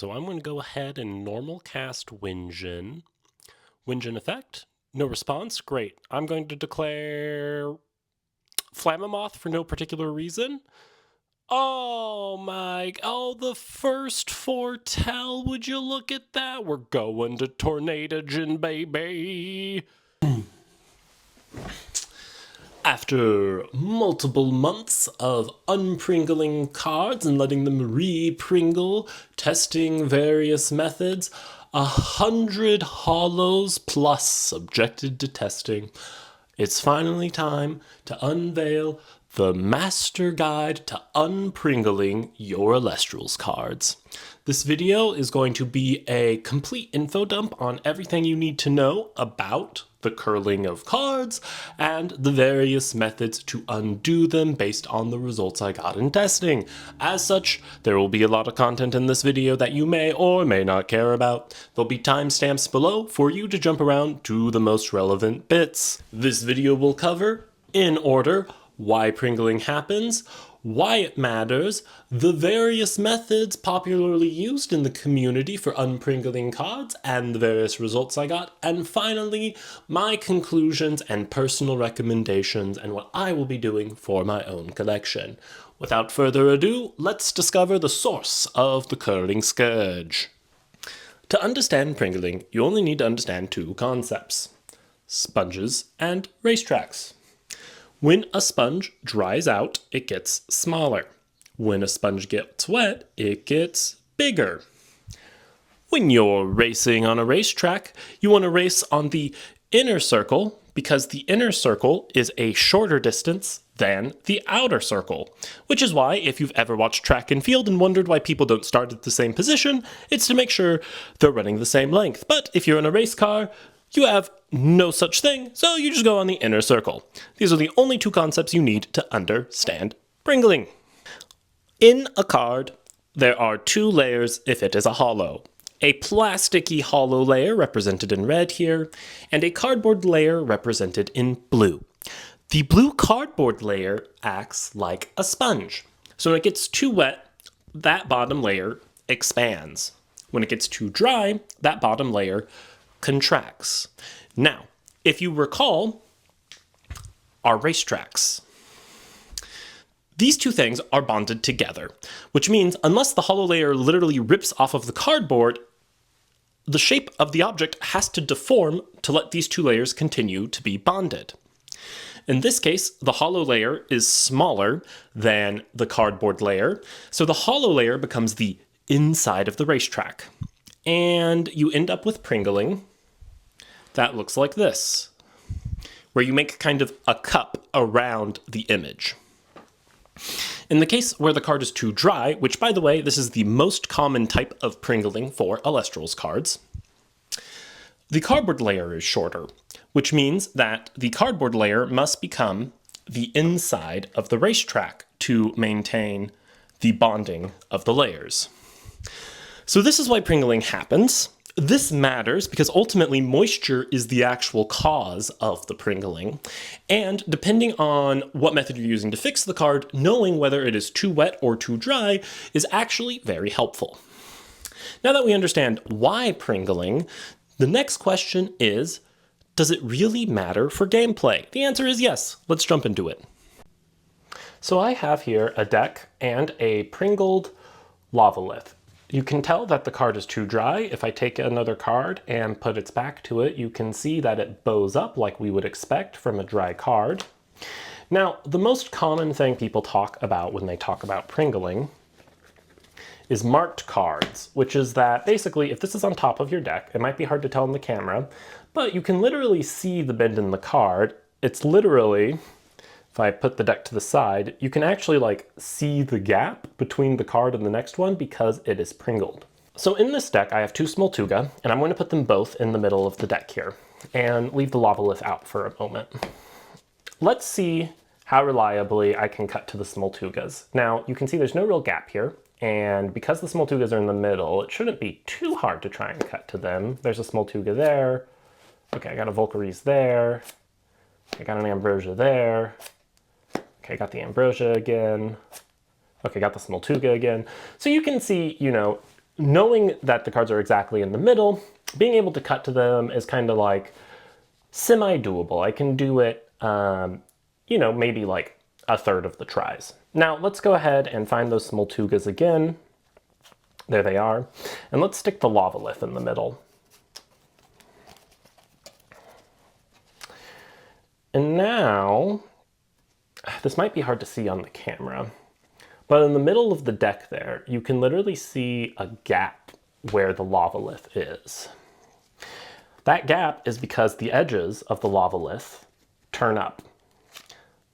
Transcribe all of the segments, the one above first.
So I'm going to go ahead and normal cast Winjin. Winjin effect, no response, great. I'm going to declare Flammoth for no particular reason. Oh the first foretell, would you look at that? We're going to Tornadogen, baby. After multiple months of unpringling cards and letting them re-pringle, testing various methods, 100 holos plus subjected to testing, it's finally time to unveil the master guide to unpringling your Elestrals cards. This video is going to be a complete info dump on everything you need to know about the curling of cards and the various methods to undo them based on the results I got in testing. As such, there will be a lot of content in this video that you may or may not care about. There'll be timestamps below for you to jump around to the most relevant bits. This video will cover, in order, why Pringling happens, why it matters, the various methods popularly used in the community for unpringling cards, and the various results I got, and finally, my conclusions and personal recommendations and what I will be doing for my own collection. Without further ado, let's discover the source of the curling scourge. To understand pringling, you only need to understand two concepts: sponges and racetracks. When a sponge dries out, it gets smaller. When a sponge gets wet, it gets bigger. When you're racing on a racetrack, you want to race on the inner circle because the inner circle is a shorter distance than the outer circle, which is why if you've ever watched track and field and wondered why people don't start at the same position, it's to make sure they're running the same length. But if you're in a race car, you have no such thing, so you just go on the inner circle. These are the only two concepts you need to understand pringling. In a card, there are two layers if it is a holo. A plasticky holo layer represented in red here, and a cardboard layer represented in blue. The blue cardboard layer acts like a sponge. So when it gets too wet, that bottom layer expands. When it gets too dry, that bottom layer contracts. Now, if you recall our racetracks, these two things are bonded together, which means unless the holo layer literally rips off of the cardboard, the shape of the object has to deform to let these two layers continue to be bonded. In this case, the holo layer is smaller than the cardboard layer, so the holo layer becomes the inside of the racetrack. And you end up with pringling that looks like this, where you make kind of a cup around the image. In the case where the card is too dry, which by the way, this is the most common type of pringling for Elestrals cards, the cardboard layer is shorter, which means that the cardboard layer must become the inside of the racetrack to maintain the bonding of the layers. So this is why pringling happens. This matters because ultimately moisture is the actual cause of the pringling, and depending on what method you're using to fix the card, knowing whether it is too wet or too dry is actually very helpful. Now that we understand why pringling, the next question is, does it really matter for gameplay? The answer is yes. Let's jump into it. So I have here a deck and a Pringled Lavalith. You can tell that the card is too dry. If I take another card and put its back to it, you can see that it bows up like we would expect from a dry card. Now, the most common thing people talk about when they talk about pringling is marked cards, which is that basically if this is on top of your deck, it might be hard to tell in the camera, but you can literally see the bend in the card. It's literally, if I put the deck to the side, you can actually see the gap between the card and the next one because it is pringled. So in this deck, I have two Smoltuga, and I'm going to put them both in the middle of the deck here and leave the Lavalith out for a moment. Let's see how reliably I can cut to the Smoltugas. Now, you can see there's no real gap here, and because the Smoltugas are in the middle, it shouldn't be too hard to try and cut to them. There's a Smoltuga there. Okay, I got a Volcaries there. I got an Ambrosia there. Okay, got the Ambrosia again. Okay, got the Smoltuga again. So you can see, knowing that the cards are exactly in the middle, being able to cut to them is kind of like semi-doable. I can do it, you know, maybe like a third of the tries. Now let's go ahead and find those Smoltugas again. There they are. And let's stick the Lavalith in the middle. And now, this might be hard to see on the camera, but in the middle of the deck there, you can literally see a gap where the Lavalith is. That gap is because the edges of the Lavalith turn up,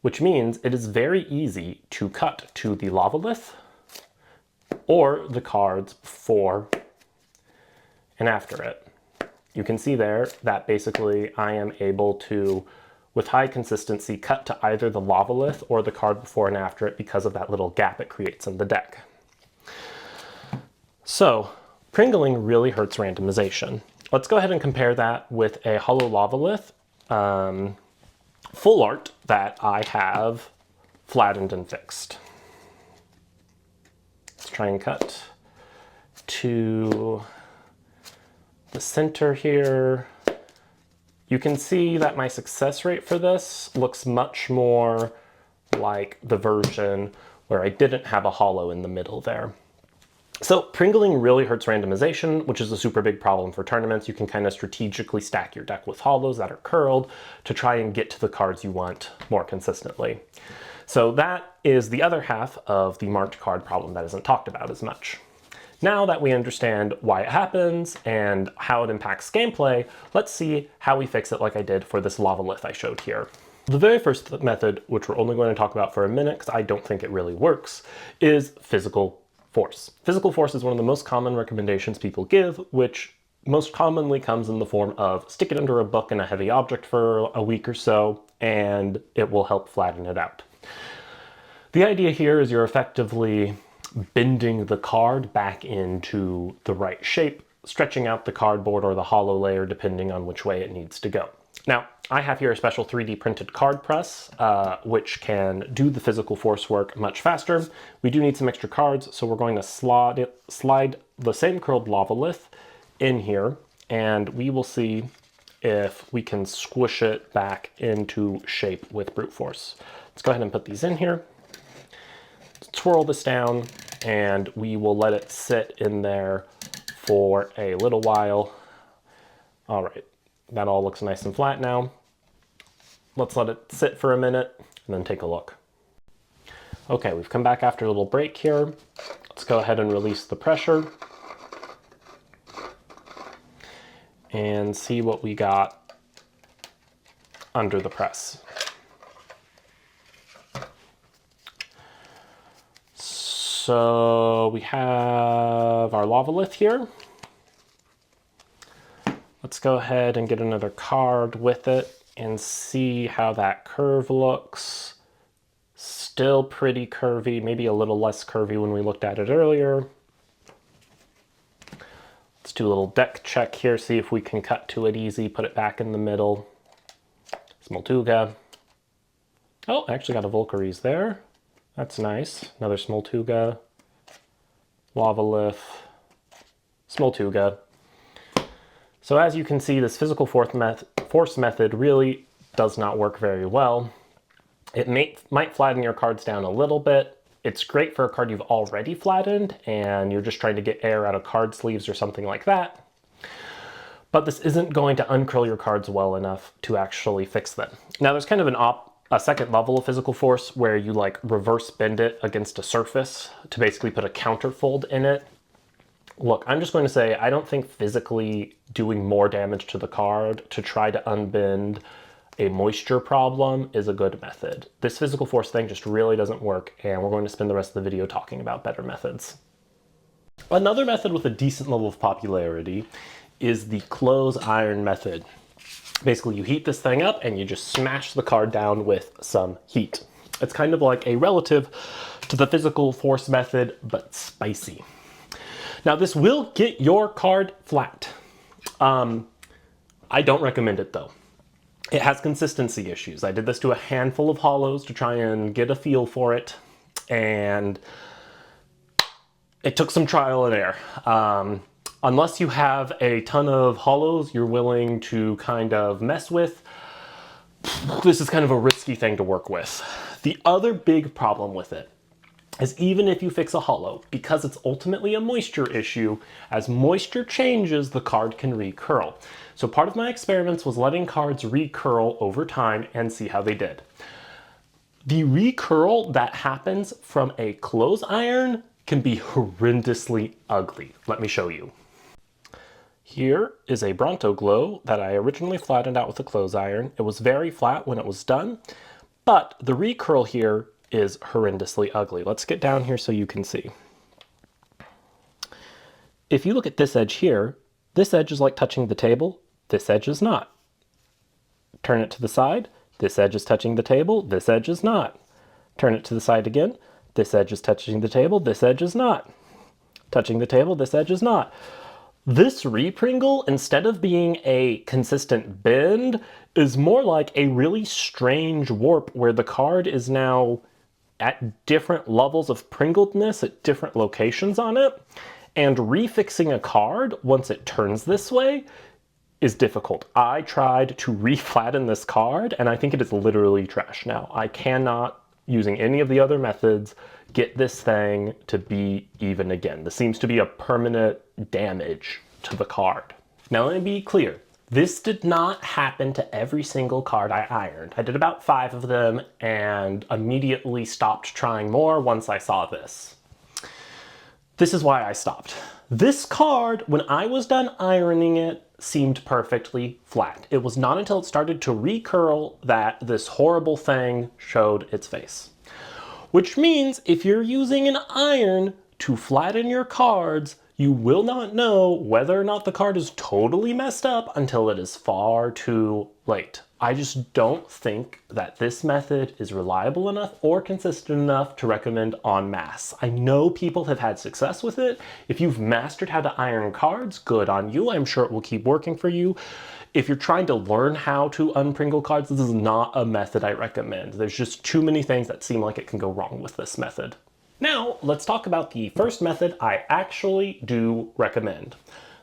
which means it is very easy to cut to the Lavalith or the cards before and after it. You can see there that basically I am able to, with high consistency, cut to either the Lavalith or the card before and after it because of that little gap it creates in the deck. So, Pringling really hurts randomization. Let's go ahead and compare that with a Holo Lavalith full art that I have flattened and fixed. Let's try and cut to the center here. You can see that my success rate for this looks much more like the version where I didn't have a holo in the middle there. So Pringling really hurts randomization, which is a super big problem for tournaments. You can kind of strategically stack your deck with holos that are curled to try and get to the cards you want more consistently. So that is the other half of the marked card problem that isn't talked about as much. Now that we understand why it happens and how it impacts gameplay, let's see how we fix it like I did for this Lavalith I showed here. The very first method, which we're only going to talk about for a minute because I don't think it really works, is physical force. Physical force is one of the most common recommendations people give, which most commonly comes in the form of stick it under a book and a heavy object for a week or so, and it will help flatten it out. The idea here is you're effectively bending the card back into the right shape, stretching out the cardboard or the holo layer depending on which way it needs to go. Now, I have here a special 3D printed card press, which can do the physical force work much faster. We do need some extra cards, so we're going to slide the same curled Lavalith in here, and we will see if we can squish it back into shape with brute force. Let's go ahead and put these in here. Twirl this down, and we will let it sit in there for a little while. All right, that all looks nice and flat now. Let's let it sit for a minute and then take a look. Okay, we've come back after a little break here. Let's go ahead and release the pressure and see what we got under the press. So we have our Lavalith here. Let's go ahead and get another card with it and see how that curve looks. Still pretty curvy, maybe a little less curvy when we looked at it earlier. Let's do a little deck check here, see if we can cut to it easy, put it back in the middle. Smoltuga. Oh, I actually got a Volcaries there. That's nice. Another Smoltuga. Lavalith. Smoltuga. So as you can see, this physical force method really does not work very well. It might flatten your cards down a little bit. It's great for a card you've already flattened and you're just trying to get air out of card sleeves or something like that. But this isn't going to uncurl your cards well enough to actually fix them. Now there's kind of a second level of physical force where you like reverse bend it against a surface to basically put a counterfold in it. Look, I'm just going to say I don't think physically doing more damage to the card to try to unbend a moisture problem is a good method. This physical force thing just really doesn't work, and we're going to spend the rest of the video talking about better methods. Another method with a decent level of popularity is the close iron method. Basically, you heat this thing up and you just smash the card down with some heat. It's kind of like a relative to the physical force method, but spicy. Now, this will get your card flat. I don't recommend it, though. It has consistency issues. I did this to a handful of holos to try and get a feel for it, and it took some trial and error. Unless you have a ton of holos you're willing to kind of mess with, this is kind of a risky thing to work with. The other big problem with it is even if you fix a holo, because it's ultimately a moisture issue, as moisture changes, the card can recurl. So part of my experiments was letting cards recurl over time and see how they did. The recurl that happens from a clothes iron can be horrendously ugly. Let me show you. Here is a Bronto Glow that I originally flattened out with a clothes iron. It was very flat when it was done, but the recurl here is horrendously ugly. Let's get down here so you can see. If you look at this edge here, this edge is like touching the table, this edge is not. Turn it to the side, this edge is touching the table, this edge is not. Turn it to the side again, this edge is touching the table, this edge is not. Touching the table, this edge is not. This Pringle, instead of being a consistent bend, is more like a really strange warp where the card is now at different levels of Pringledness at different locations on it. And refixing a card once it turns this way is difficult. I tried to reflatten this card and I think it is literally trash now. I cannot, using any of the other methods, get this thing to be even again. This seems to be a permanent damage to the card. Now let me be clear. This did not happen to every single card I ironed. I did about 5 of them and immediately stopped trying more once I saw this. This is why I stopped. This card, when I was done ironing it, seemed perfectly flat. It was not until it started to recurl that this horrible thing showed its face. Which means if you're using an iron to flatten your cards, you will not know whether or not the card is totally messed up until it is far too late. I just don't think that this method is reliable enough or consistent enough to recommend en masse. I know people have had success with it. If you've mastered how to iron cards, good on you. I'm sure it will keep working for you. If you're trying to learn how to unpringle cards, this is not a method I recommend. There's just too many things that seem like it can go wrong with this method. Now, let's talk about the first method I actually do recommend.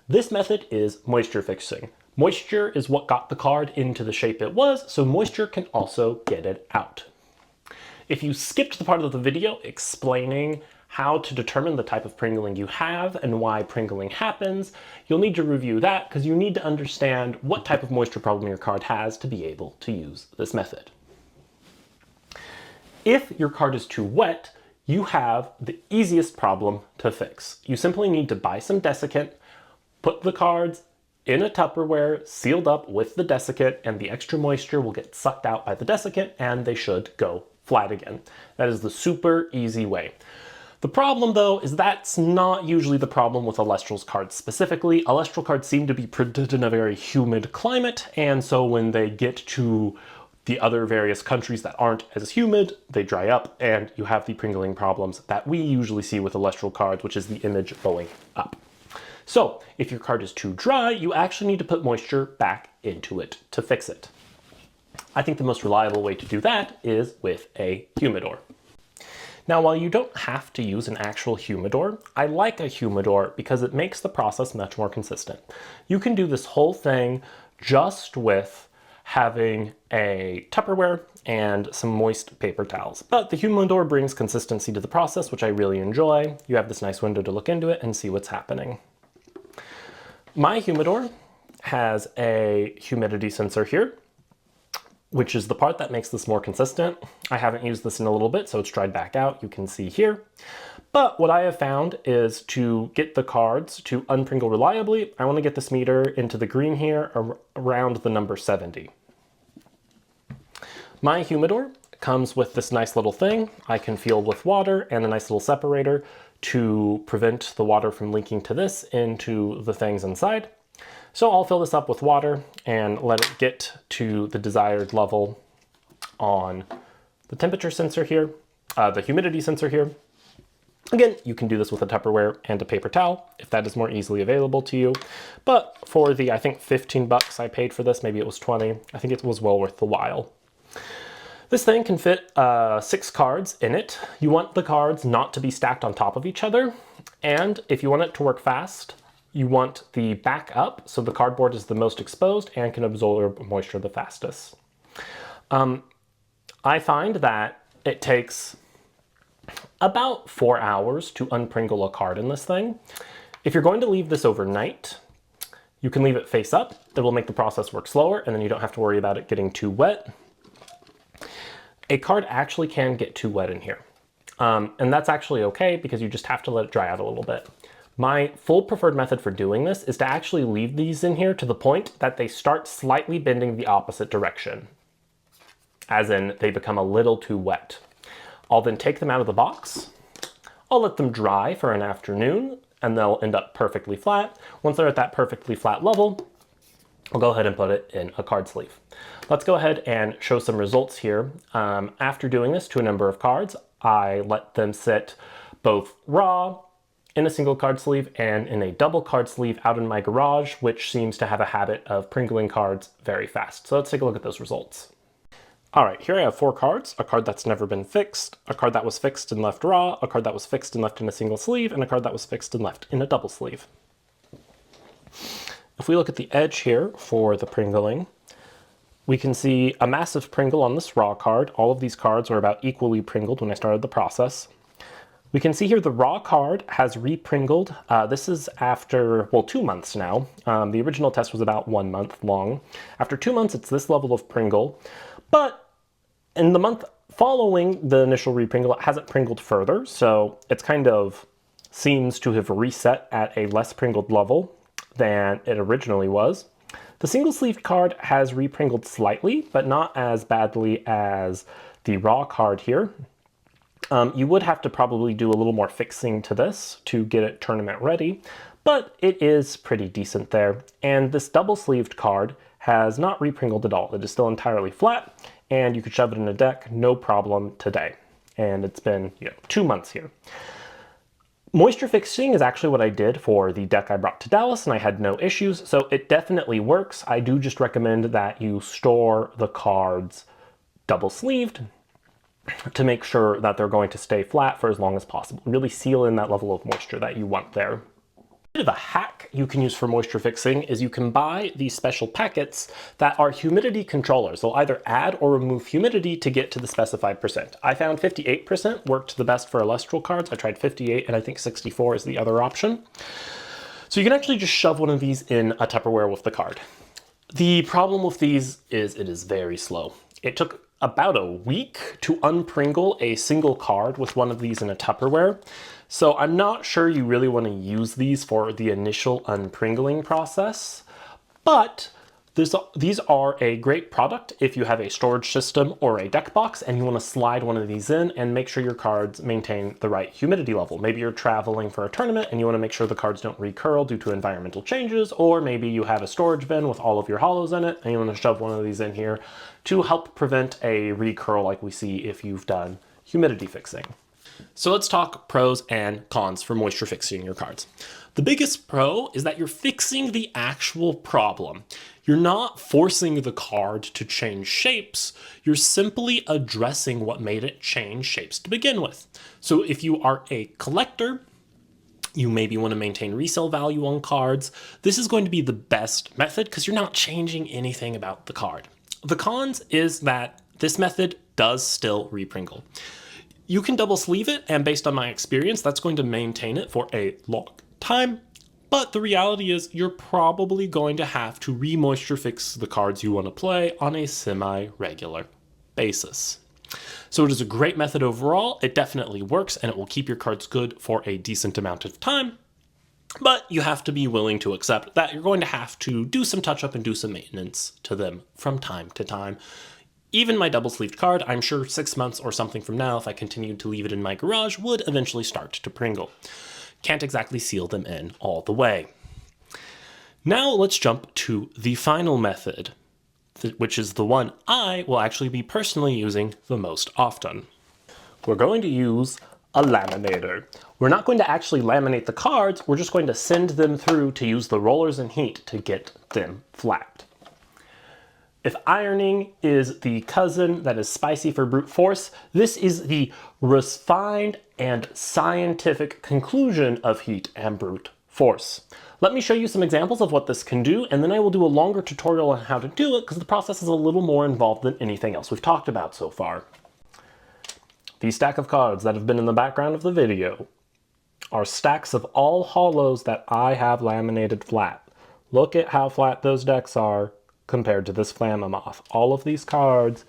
This method is moisture fixing. Moisture is what got the card into the shape it was, so moisture can also get it out. If you skipped the part of the video explaining how to determine the type of pringling you have and why pringling happens, you'll need to review that because you need to understand what type of moisture problem your card has to be able to use this method. If your card is too wet, you have the easiest problem to fix. You simply need to buy some desiccant, put the cards in a Tupperware sealed up with the desiccant, and the extra moisture will get sucked out by the desiccant and they should go flat again. That is the super easy way. The problem though is that's not usually the problem with Elestrals cards specifically. Elestral cards seem to be printed in a very humid climate, and so when they get to the other various countries that aren't as humid, they dry up and you have the pringling problems that we usually see with Elestral cards, which is the image blowing up. So if your card is too dry, you actually need to put moisture back into it to fix it. I think the most reliable way to do that is with a humidor. Now, while you don't have to use an actual humidor, I like a humidor because it makes the process much more consistent. You can do this whole thing just with having a Tupperware and some moist paper towels. But the humidor brings consistency to the process, which I really enjoy. You have this nice window to look into it and see what's happening. My humidor has a humidity sensor here, which is the part that makes this more consistent. I haven't used this in a little bit, so it's dried back out. You can see here. But what I have found is to get the cards to unpringle reliably, I want to get this meter into the green here around the number 70. My humidor comes with this nice little thing I can fill with water and a nice little separator to prevent the water from leaking to this into the things inside. So I'll fill this up with water and let it get to the desired level on the temperature sensor here, the humidity sensor here. Again, you can do this with a Tupperware and a paper towel if that is more easily available to you. But for the, I think 15 bucks I paid for this, maybe it was 20, I think it was well worth the while. This thing can fit 6 cards in it. You want the cards not to be stacked on top of each other, and if you want it to work fast, you want the back up so the cardboard is the most exposed and can absorb moisture the fastest. I find that it takes about 4 hours to unpringle a card in this thing. If you're going to leave this overnight, you can leave it face up. It will make the process work slower, and then you don't have to worry about it getting too wet. A card actually can get too wet in here. And that's actually okay because you just have to let it dry out a little bit. My full preferred method for doing this is to actually leave these in here to the point that they start slightly bending the opposite direction, as in they become a little too wet. I'll then take them out of the box. I'll let them dry for an afternoon and they'll end up perfectly flat. Once they're at that perfectly flat level, I'll go ahead and put it in a card sleeve. Let's go ahead and show some results here. After doing this to a number of cards, I let them sit both raw, in a single card sleeve, and in a double card sleeve out in my garage, which seems to have a habit of pringling cards very fast. So let's take a look at those results. All right, here I have 4 cards, a card that's never been fixed, a card that was fixed and left raw, a card that was fixed and left in a single sleeve, and a card that was fixed and left in a double sleeve. If we look at the edge here for the pringling, we can see a massive Pringle on this raw card. All of these cards were about equally Pringled when I started the process. We can see here the raw card has re-Pringled. This is after, well, 2 months now. The original test was about 1 month long. After 2 months, it's this level of Pringle. But in the month following the initial re-Pringle, it hasn't Pringled further. So it's kind of seems to have reset at a less Pringled level than it originally was. The single-sleeved card has re-Pringled slightly, but not as badly as the raw card here. You would have to probably do a little more fixing to this to get it tournament ready, but it is pretty decent there. And this double-sleeved card has not re-Pringled at all. It is still entirely flat, and you could shove it in a deck, no problem today. And it's been 2 months here. Moisture fixing is actually what I did for the deck I brought to Dallas, and I had no issues, so it definitely works. I do just recommend that you store the cards double-sleeved to make sure that they're going to stay flat for as long as possible. Really seal in that level of moisture that you want there. A bit of a hack you can use for moisture fixing is you can buy these special packets that are humidity controllers. They'll either add or remove humidity to get to the specified percent. I found 58% worked the best for Elestral cards. I tried 58 and I think 64 is the other option. So you can actually just shove one of these in a Tupperware with the card. The problem with these is it is very slow. It took about a week to unpringle a single card with one of these in a Tupperware. So I'm not sure you really want to use these for the initial unpringling process, but these are a great product if you have a storage system or a deck box and you want to slide one of these in and make sure your cards maintain the right humidity level. Maybe you're traveling for a tournament and you want to make sure the cards don't recurl due to environmental changes, or maybe you have a storage bin with all of your holos in it and you want to shove one of these in here to help prevent a recurl like we see if you've done humidity fixing. So let's talk pros and cons for moisture fixing your cards. The biggest pro is that you're fixing the actual problem. You're not forcing the card to change shapes, you're simply addressing what made it change shapes to begin with. So if you are a collector, you maybe want to maintain resale value on cards, this is going to be the best method because you're not changing anything about the card. The cons is that this method does still re-Pringle. You can double sleeve it, and based on my experience, that's going to maintain it for a long time. But the reality is you're probably going to have to re-moisture fix the cards you want to play on a semi-regular basis. So it is a great method overall. It definitely works, and it will keep your cards good for a decent amount of time. But you have to be willing to accept that you're going to have to do some touch-up and do some maintenance to them from time to time. Even my double-sleeved card, I'm sure 6 months or something from now, if I continued to leave it in my garage, would eventually start to Pringle. Can't exactly seal them in all the way. Now let's jump to the final method, which is the one I will actually be personally using the most often. We're going to use a laminator. We're not going to actually laminate the cards, we're just going to send them through to use the rollers and heat to get them flat. If ironing is the cousin that is spicy for brute force, this is the refined and scientific conclusion of heat and brute force. Let me show you some examples of what this can do, and then I will do a longer tutorial on how to do it because the process is a little more involved than anything else we've talked about so far. These stack of cards that have been in the background of the video are stacks of all holos that I have laminated flat. Look at how flat those decks are compared to this Flammoth. All of these cards,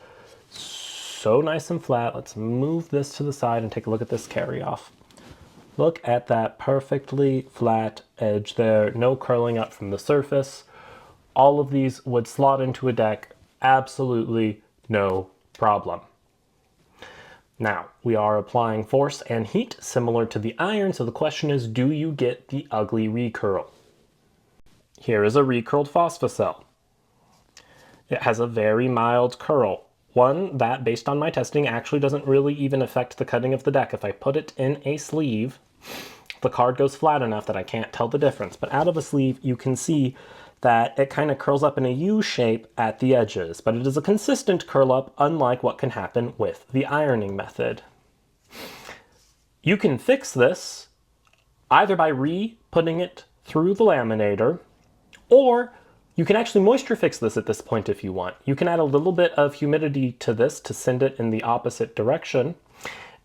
so nice and flat. Let's move this to the side and take a look at this carry off. Look at that perfectly flat edge there, no curling up from the surface. All of these would slot into a deck, absolutely no problem. Now, we are applying force and heat similar to the iron, so the question is, do you get the ugly recurl? Here is a recurled phosphocell. It has a very mild curl, one that, based on my testing, actually doesn't really even affect the cutting of the deck. If I put it in a sleeve, the card goes flat enough that I can't tell the difference. But out of a sleeve, you can see that it kind of curls up in a U shape at the edges, but it is a consistent curl up, unlike what can happen with the ironing method. You can fix this either by re-putting it through the laminator, or you can actually moisture fix this at this point if you want. You can add a little bit of humidity to this to send it in the opposite direction,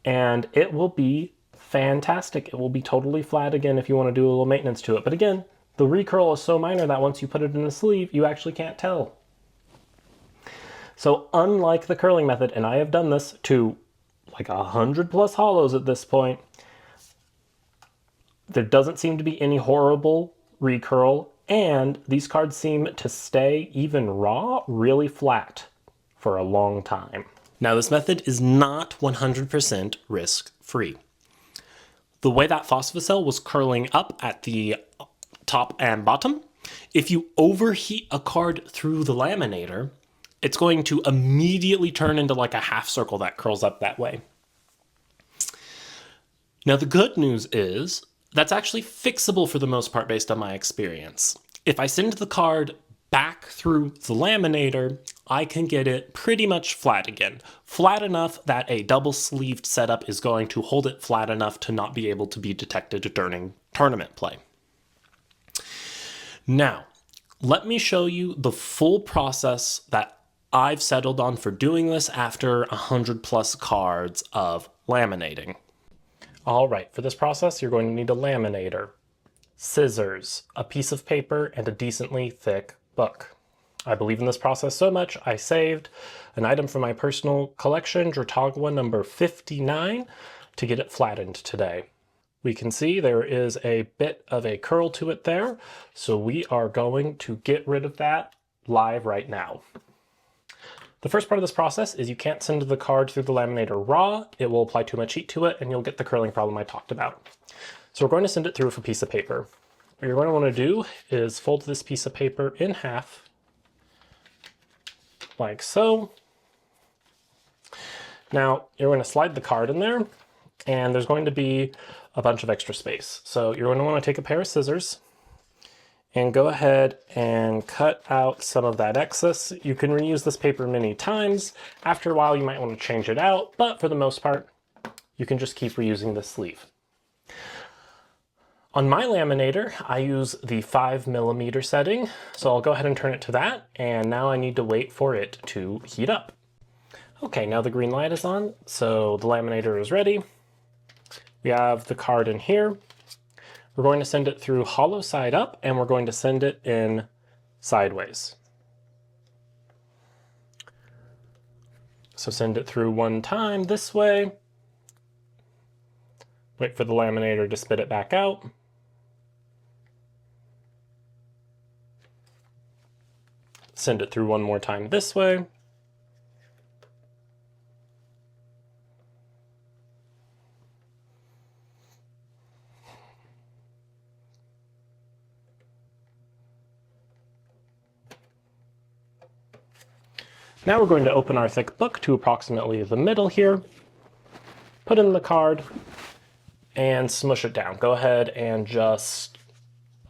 and it will be fantastic. It will be totally flat again if you want to do a little maintenance to it. But again, the recurl is so minor that once you put it in a sleeve, you actually can't tell. So unlike the curling method, and I have done this to like 100 plus holos at this point, there doesn't seem to be any horrible recurl, and these cards seem to stay, even raw, really flat for a long time. Now, this method is not 100% risk-free. The way that phosphocell was curling up at the top and bottom, if you overheat a card through the laminator, it's going to immediately turn into like a half circle that curls up that way. Now, the good news is that's actually fixable for the most part based on my experience. If I send the card back through the laminator, I can get it pretty much flat again. Flat enough that a double-sleeved setup is going to hold it flat enough to not be able to be detected during tournament play. Now, let me show you the full process that I've settled on for doing this after 100 plus cards of laminating. All right, for this process, you're going to need a laminator, scissors, a piece of paper, and a decently thick book. I believe in this process so much, I saved an item from my personal collection, Dratagua number 59, to get it flattened today. We can see there is a bit of a curl to it there, so we are going to get rid of that live right now. The first part of this process is you can't send the card through the laminator raw. It will apply too much heat to it and you'll get the curling problem I talked about. So we're going to send it through with a piece of paper. What you're going to want to do is fold this piece of paper in half, like so. Now you're going to slide the card in there, and there's going to be a bunch of extra space. So you're going to want to take a pair of scissors and go ahead and cut out some of that excess. You can reuse this paper many times. After a while, you might want to change it out, but for the most part, you can just keep reusing this sleeve. On my laminator, I use the 5mm setting, so I'll go ahead and turn it to that, and now I need to wait for it to heat up. Okay, now the green light is on, so the laminator is ready. We have the card in here. We're going to send it through hollow side up, and we're going to send it in sideways. So send it through one time this way. Wait for the laminator to spit it back out. Send it through one more time this way. Now we're going to open our thick book to approximately the middle here, put in the card, and smush it down. Go ahead and just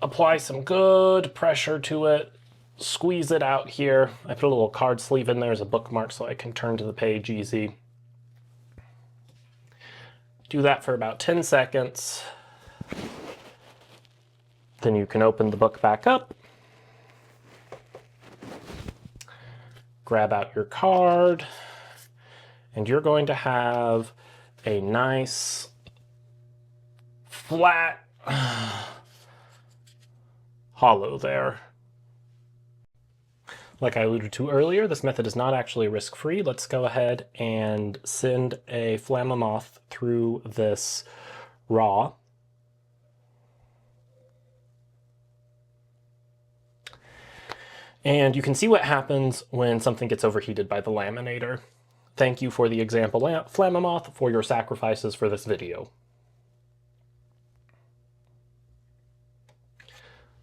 apply some good pressure to it squeeze it out here. I put a little card sleeve in there as a bookmark so I can turn to the page easy. Do that for about 10 seconds. Then you can open the book back up. Grab out your card. And you're going to have a nice, flat holo there. Like I alluded to earlier, this method is not actually risk-free. Let's go ahead and send a Flamamoth through this raw. And you can see what happens when something gets overheated by the Laminator. Thank you for the example Flamamoth for your sacrifices for this video.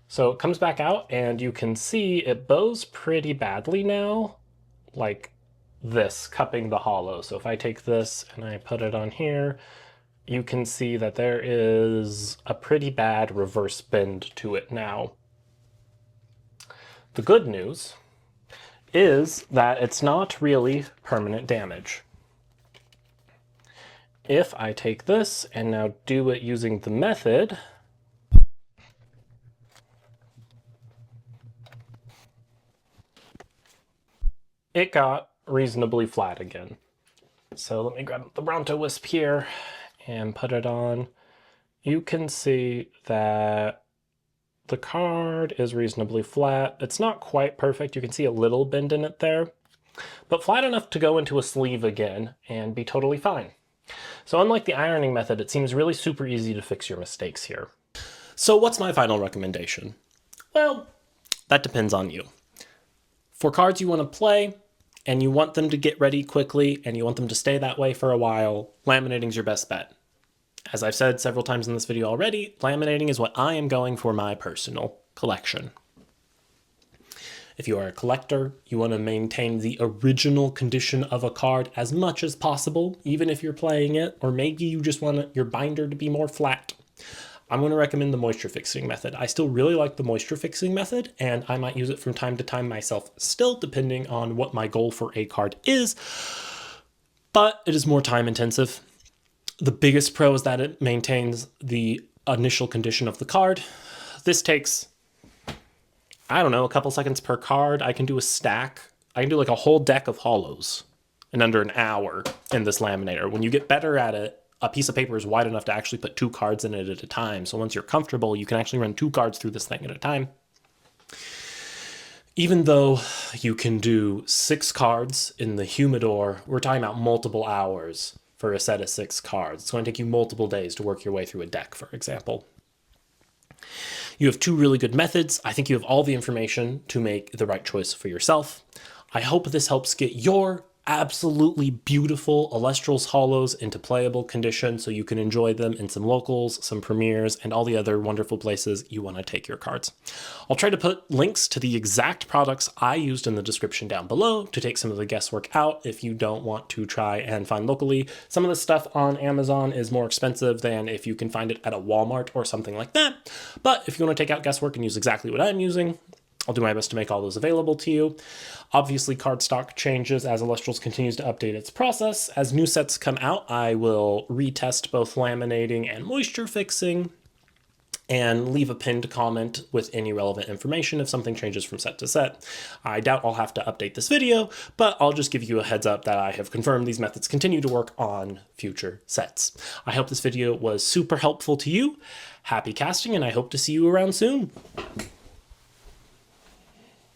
So it comes back out and you can see it bows pretty badly now, like this, cupping the holo. So if I take this and I put it on here, you can see that there is a pretty bad reverse bend to it now. The good news is that it's not really permanent damage. If I take this and now do it using the method, it got reasonably flat again. So let me grab the Bronto Wisp here and put it on. You can see that the card is reasonably flat. It's not quite perfect. You can see a little bend in it there, but flat enough to go into a sleeve again and be totally fine. So unlike the ironing method, it seems really super easy to fix your mistakes here. So what's my final recommendation? Well, that depends on you. For cards you want to play, and you want them to get ready quickly, and you want them to stay that way for a while, laminating's your best bet. As I've said several times in this video already, laminating is what I am going for my personal collection. If you are a collector, you want to maintain the original condition of a card as much as possible, even if you're playing it, or maybe you just want your binder to be more flat. I'm going to recommend the moisture fixing method. I still really like the moisture fixing method, and I might use it from time to time myself still, depending on what my goal for a card is, but it is more time intensive. The biggest pro is that it maintains the initial condition of the card. This takes, I don't know, a couple seconds per card. I can do a stack. I can do like a whole deck of holos in under an hour in this laminator. When you get better at it, a piece of paper is wide enough to actually put 2 cards in it at a time. So once you're comfortable, you can actually run 2 cards through this thing at a time. Even though you can do 6 cards in the humidor, we're talking about multiple hours for a set of 6 cards. It's going to take you multiple days to work your way through a deck, for example. You have 2 really good methods. I think you have all the information to make the right choice for yourself. I hope this helps get your absolutely beautiful Elestrals holos into playable condition so you can enjoy them in some locals, some premieres, and all the other wonderful places you want to take your cards. I'll try to put links to the exact products I used in the description down below to take some of the guesswork out if you don't want to try and find locally. Some of the stuff on Amazon is more expensive than if you can find it at a Walmart or something like that. But if you want to take out guesswork and use exactly what I'm using, I'll do my best to make all those available to you. Obviously, card stock changes as Elestrals continues to update its process. As new sets come out, I will retest both laminating and moisture fixing and leave a pinned comment with any relevant information if something changes from set to set. I doubt I'll have to update this video, but I'll just give you a heads up that I have confirmed these methods continue to work on future sets. I hope this video was super helpful to you. Happy casting, and I hope to see you around soon.